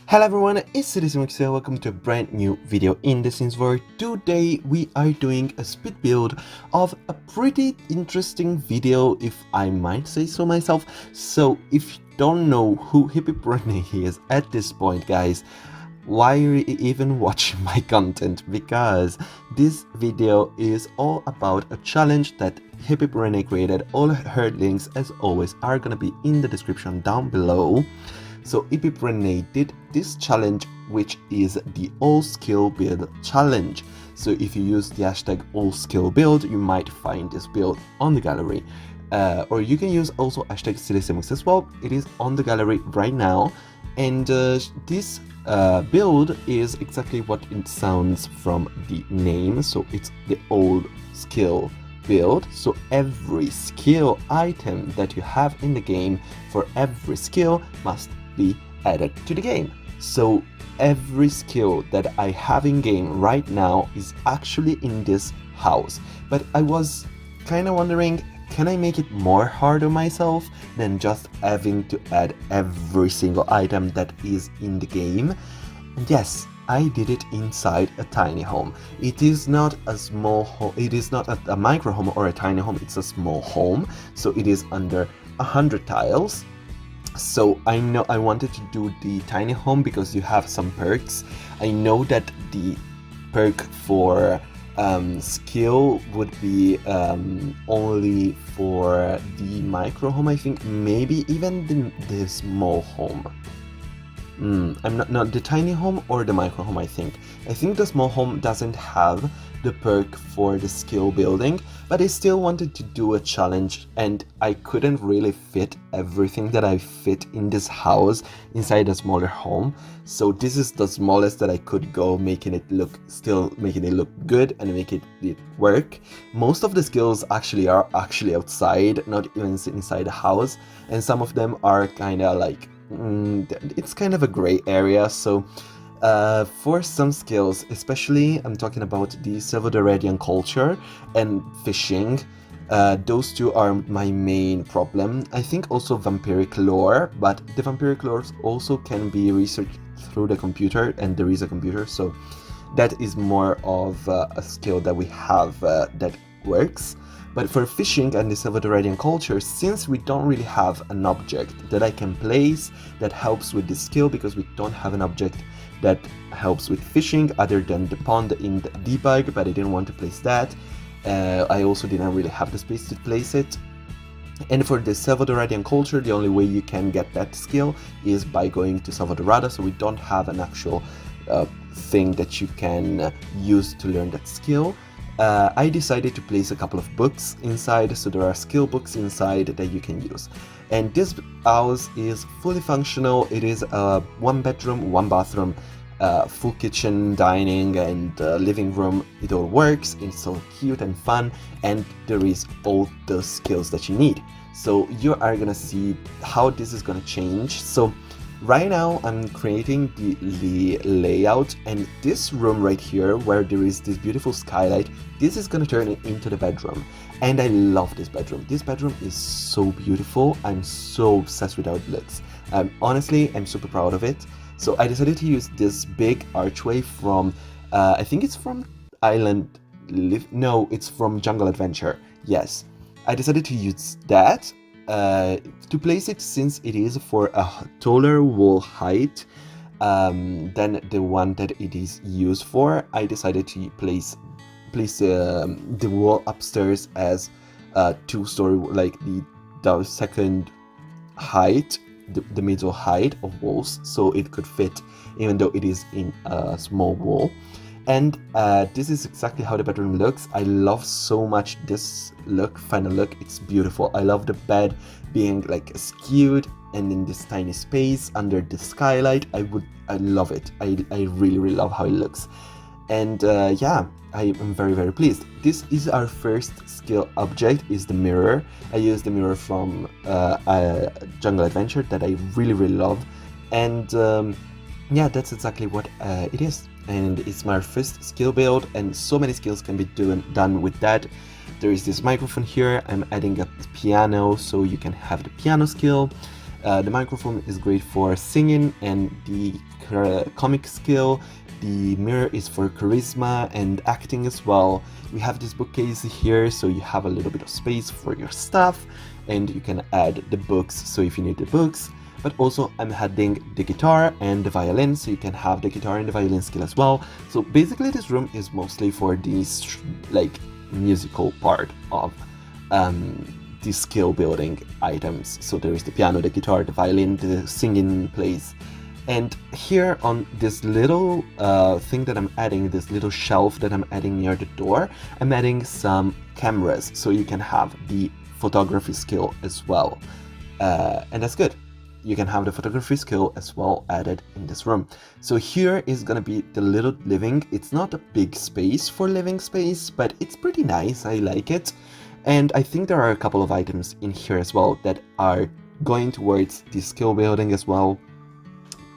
Hello everyone, it's Simmuz here. Welcome to a brand new video in the Sims world. Today we are doing a speed build of a pretty interesting video, if I might say so myself. So if you don't know who hiphiprenee is at this point, guys, why are you even watching my content? Because this video is all about a challenge that hiphiprenee created. All her links, as always, are gonna be in the description down below. So hiphiprenee did this challenge, which is the all skill build challenge. So if you use the hashtag all skill build, you might find this build on the gallery. Or you can use also hashtag Simmuz as well. It is on the gallery right now. And this build is exactly what it sounds from the name. So it's the all skill build. So every skill item that you have in the game for every skill must be added to the game. So every skill that I have in game right now is actually in this house. But I was kind of wondering, can I make it more hard on myself than just having to add every single item that is in the game? And yes, I did it inside a tiny home. It is not a small home, it is not a micro home or a tiny home, it's a small home. So it is under 100 tiles. So I know I wanted to do the tiny home because you have some perks. I know that the perk for skill would be only for the micro home, I think, maybe even the small home. I'm not the tiny home or the micro home. I think the small home doesn't have the perk for the skill building, but I still wanted to do a challenge, and I couldn't really fit everything that I fit in this house inside a smaller home. So this is the smallest that I could go, making it look good and making it work. Most of the skills are actually outside, not even inside the house, and some of them are kind of like it's kind of a gray area. So for some skills, especially I'm talking about the Salvadorian culture and fishing, those two are my main problem. I think also vampiric lore, but the vampiric lore also can be researched through the computer, and there is a computer, so that is more of a skill that we have that works. But for fishing and the Salvadorian culture, since we don't really have an object that I can place that helps with this skill, because we don't have an object that helps with fishing other than the pond in the debug, but I didn't want to place that. I also didn't really have the space to place it. And for the Salvadorian culture, the only way you can get that skill is by going to Salvadorada, so we don't have an actual thing that you can use to learn that skill. I decided to place a couple of books inside, so there are skill books inside that you can use. And this house is fully functional. It is a 1 bedroom, 1 bathroom, full kitchen, dining, and living room. It all works. It's so cute and fun, and there is all the skills that you need. So you are gonna see how this is gonna change. So right now I'm creating the layout, and this room right here where there is this beautiful skylight, this is gonna turn it into the bedroom. And I love this bedroom. This bedroom is so beautiful. I'm so obsessed with how it looks. Honestly, I'm super proud of it. So I decided to use this big archway from I think it's from it's from Jungle Adventure. Yes, I decided to use that to place it, since it is for a taller wall height than the one that it is used for. I decided to place the wall upstairs as 2-story, like the second height, the middle height of walls, so it could fit even though it is in a small wall. And this is exactly how the bedroom looks. I love so much this final look. It's beautiful. I love the bed being like skewed and in this tiny space under the skylight. I love it. I really love how it looks. And yeah, I am very pleased. This is our first skill object, is the mirror. I used the mirror from Jungle Adventure that I really love. And yeah, that's exactly what it is. And it's my first skill build, and so many skills can be done with that. There is this microphone here. I'm adding a piano, so you can have the piano skill. The microphone is great for singing and the comic skill. The mirror is for charisma and acting as well. We have this bookcase here, so you have a little bit of space for your stuff, and you can add the books, so if you need the books. But also I'm adding the guitar and the violin, so you can have the guitar and the violin skill as well. So basically this room is mostly for this like musical part of the skill building items. So there is the piano, the guitar, the violin, the singing place. And here on this little thing that I'm adding, this little shelf that I'm adding near the door, I'm adding some cameras, so you can have the photography skill as well. And that's good. You can have the photography skill as well added in this room. So here is gonna be the little living. It's not a big space for living space, but it's pretty nice. I like it. And I think there are a couple of items in here as well that are going towards the skill building as well.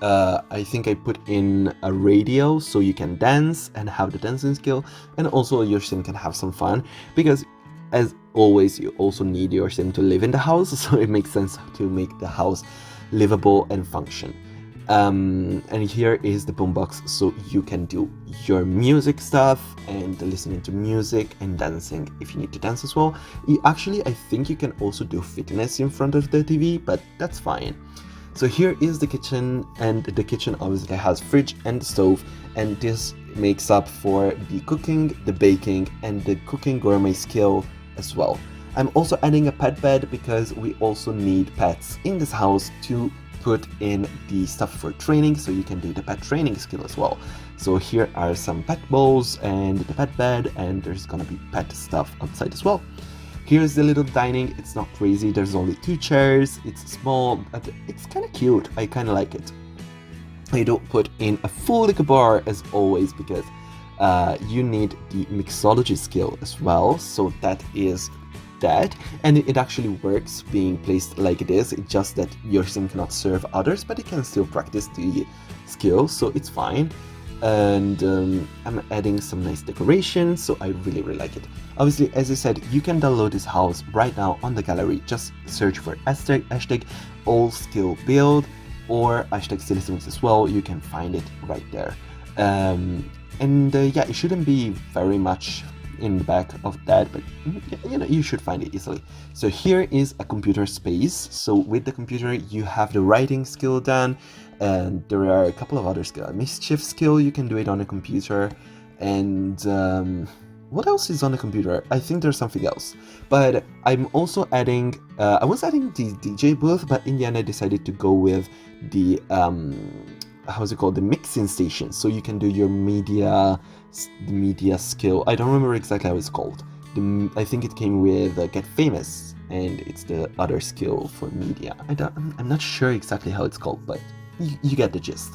I think I put in a radio so you can dance and have the dancing skill, and also your sim can have some fun, because as always you also need your sim to live in the house, so it makes sense to make the house livable and function. And here is the boombox, so you can do your music stuff and listening to music and dancing if you need to dance as well. Actually, I think you can also do fitness in front of the TV, but that's fine. So here is the kitchen, and the kitchen obviously has fridge and stove, and this makes up for the cooking, the baking, and the cooking gourmet skill as well. I'm also adding a pet bed because we also need pets in this house to put in the stuff for training, so you can do the pet training skill as well. So here are some pet bowls and the pet bed, and there's gonna be pet stuff outside as well. Here's the little dining. It's not crazy, there's only 2 chairs, it's small, but it's kind of cute. I kind of like it. I don't put in a full liquor bar as always, because you need the mixology skill as well, so that is that. And it actually works being placed like this. It's just that your sim cannot serve others, but it can still practice the skill, so it's fine. And I'm adding some nice decorations, so I really like it. Obviously, as I said, you can download this house right now on the gallery. Just search for hashtag all skill build or hashtag Simmuz as well. You can find it right there. Yeah, it shouldn't be very much in the back of that, but you know, you should find it easily. So here is a computer space. So with the computer you have the writing skill done, and there are a couple of other skills. Mischief skill, you can do it on a computer, and what else is on the computer? I think there's something else, but I'm also adding I was adding the DJ booth, but in the end I decided to go with the how's it called, the mixing station, so you can do your media skill. I don't remember exactly how it's called. I think it came with Get Famous, and it's the other skill for media. I'm not sure exactly how it's called, but you get the gist.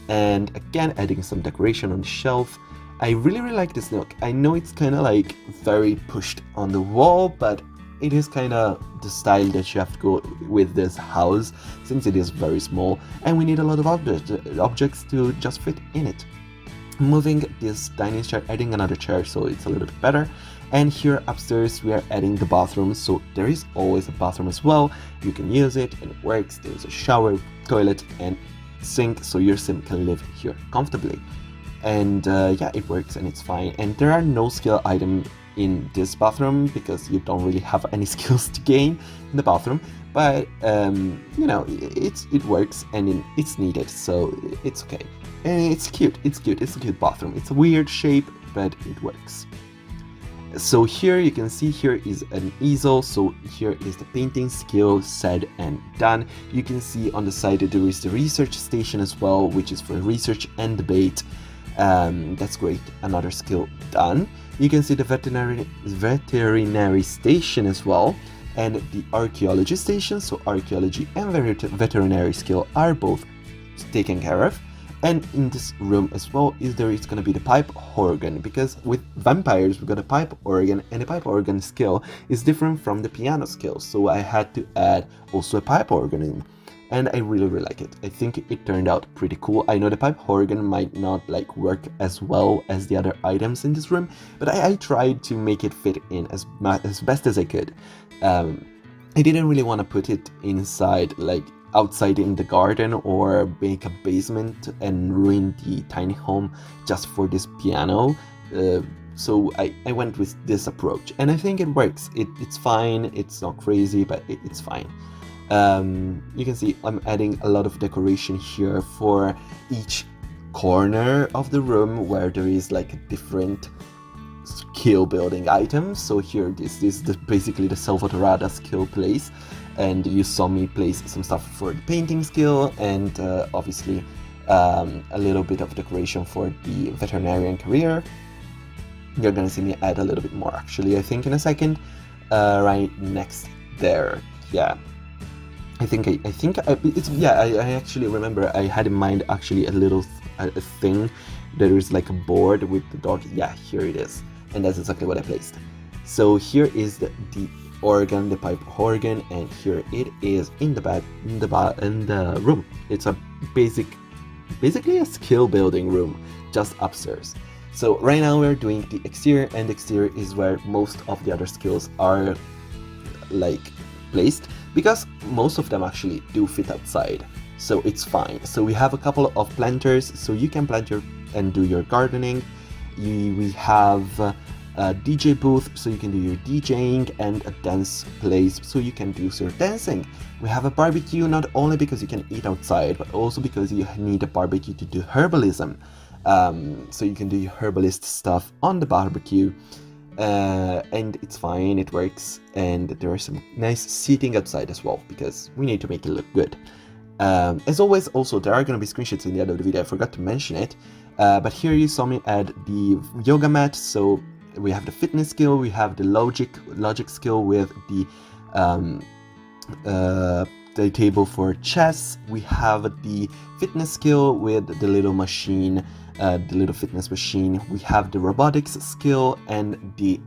And again, adding some decoration on the shelf. I really like this nook. I know it's kind of like very pushed on the wall, but it is kind of the style that you have to go with this house, since it is very small and we need a lot of objects to just fit in it. Moving this dining chair, adding another chair so it's a little bit better. And here upstairs we are adding the bathroom, so there is always a bathroom as well. You can use it and it works. There's a shower, toilet and sink, so your sim can live here comfortably. And yeah, it works and it's fine. And there are no skill items in this bathroom because you don't really have any skills to gain in the bathroom, but you know, it works and it's needed, so it's okay. And it's cute, it's a cute bathroom. It's a weird shape, but it works. So here you can see here is an easel, so here is the painting skill said and done. You can see on the side that there is the research station as well, which is for research and debate. That's great, another skill done. You can see the veterinary station as well, and the archaeology station, so archaeology and veterinary skill are both taken care of. And in this room as well is going to be the pipe organ, because with vampires we got a pipe organ, and the pipe organ skill is different from the piano skill, so I had to add also a pipe organ in. And I really like it. I think it turned out pretty cool. I know the pipe organ might not like work as well as the other items in this room, but I tried to make it fit in as best as I could. I didn't really want to put it inside like outside in the garden or make a basement and ruin the tiny home just for this piano. So I went with this approach, and I think it works. It's fine. It's not crazy, but it's fine. You can see I'm adding a lot of decoration here for each corner of the room where there is like a different skill building items. So here this is basically the Salvatorada skill place, and you saw me place some stuff for the painting skill, and obviously a little bit of decoration for the veterinarian career. You're gonna see me add a little bit more actually, I think, in a second, right next there. Yeah, I actually remember I had in mind actually a little a thing. There is like a board with the dog. Yeah, here it is, and that's exactly what I placed. So here is the organ, the pipe organ, and here it is in the room. It's a basically a skill building room just upstairs. So right now we're doing the exterior, and the exterior is where most of the other skills are like placed, because most of them actually do fit outside, so it's fine. So we have a couple of planters, so you can plant and do your gardening. We have a DJ booth, so you can do your DJing, and a dance place, so you can do your dancing. We have a barbecue, not only because you can eat outside, but also because you need a barbecue to do herbalism. So you can do your herbalist stuff on the barbecue, and it's fine, it works. And there are some nice seating outside as well, because we need to make it look good. As always, also there are going to be screenshots in the end of the video. I forgot to mention it, but here you saw me add the yoga mat. So we have the fitness skill, we have the logic skill with the table for chess. We have the fitness skill with the little machine, the little fitness machine. We have the robotics skill and the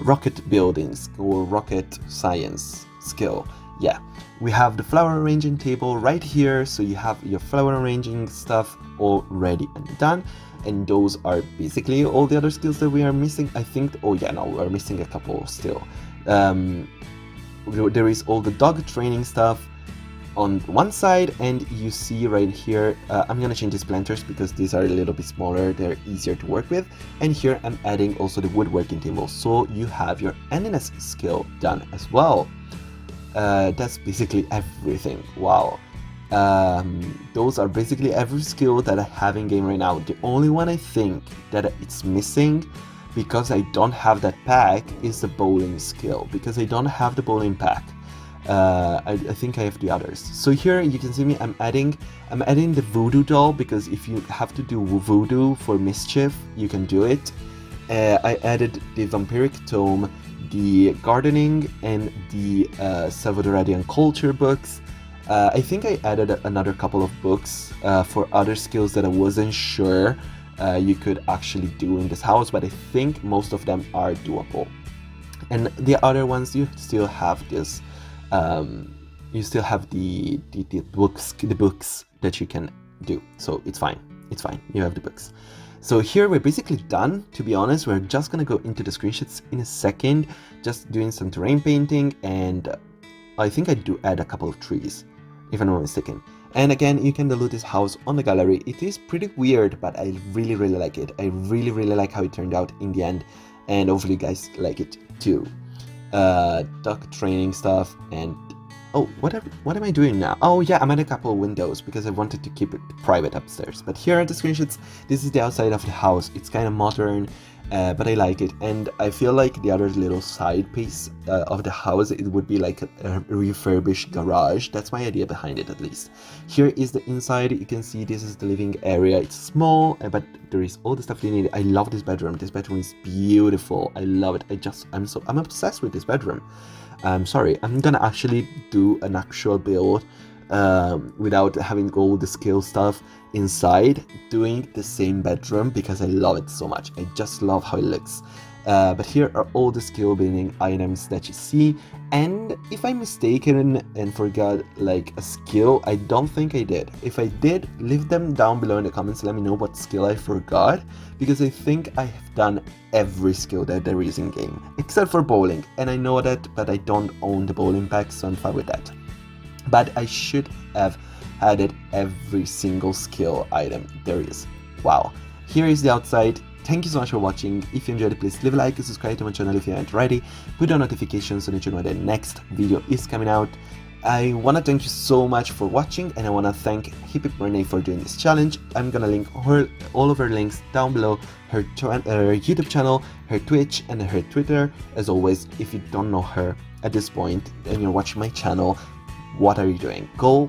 rocket buildings or rocket science skill. Yeah, we have the flower arranging table right here, so you have your flower arranging stuff already and done. And those are basically all the other skills that we are missing, I think. Oh yeah, no, we're missing a couple still. There is all the dog training stuff on one side, and you see right here, I'm gonna change these planters because these are a little bit smaller, they're easier to work with. And here I'm adding also the woodworking table, so you have your endiness skill done as well. That's basically everything. Wow. Those are basically every skill that I have in game right now. The only one I think that it's missing, because I don't have that pack, is the bowling skill, because I don't have the bowling pack. I think I have the others. So here you can see me, I'm adding the voodoo doll, because if you have to do voodoo for mischief, you can do it. I added the vampiric tome, the gardening, and the Salvadoradian culture books. I think I added another couple of books for other skills that I wasn't sure you could actually do in this house, but I think most of them are doable. And the other ones, you still have this, you still have the books that you can do, so it's fine. It's fine. You have the books. So here we're basically done. To be honest, we're just gonna go into the screenshots in a second, just doing some terrain painting, and I think I do add a couple of trees, if I'm not mistaken. And again, you can download this house on the gallery. It is pretty weird, but I really like it. I really like how it turned out in the end, and hopefully you guys like it too. Duck training stuff, and oh, what am I doing now? Oh yeah, I'm at a couple of windows because I wanted to keep it private upstairs. But here are the screenshots. This is the outside of the house. It's kind of modern, but I like it. And I feel like the other little side piece of the house, it would be like a refurbished garage. That's my idea behind it, at least. Here is the inside. You can see this is the living area. It's small, but there is all the stuff you need. I love this bedroom. This bedroom is beautiful. I love it. I'm obsessed with this bedroom. I'm sorry, I'm gonna actually do an actual build without having all the skill stuff inside, doing the same bedroom, because I love it so much. I just love how it looks. But here are all the skill building items that you see, and if I'm mistaken and forgot like a skill, I don't think I did. If I did, leave them down below in the comments, let me know what skill I forgot, because I think I have done every skill that there is in game, except for bowling, and I know that, but I don't own the bowling pack, so I'm fine with that. but I should have added every single skill item there is. Wow. Here is the outside. Thank you so much for watching. If you enjoyed it, please leave a like and subscribe to my channel if you aren't already. Put on notifications so that you know when the next video is coming out. I want to thank you so much for watching, and I want to thank hiphiprenee for doing this challenge. I'm gonna link all of her links down below, her YouTube channel, her Twitch, and her Twitter. As always, if you don't know her at this point and you're watching my channel, what are you doing? Go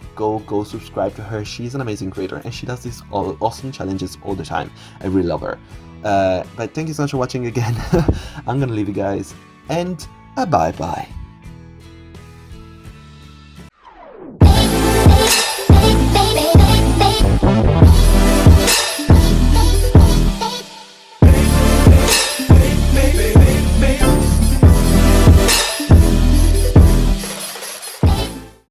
subscribe to her. She's an amazing creator and she does these awesome challenges all the time. I really love her. But thank you so much for watching again. I'm gonna leave you guys, and bye bye.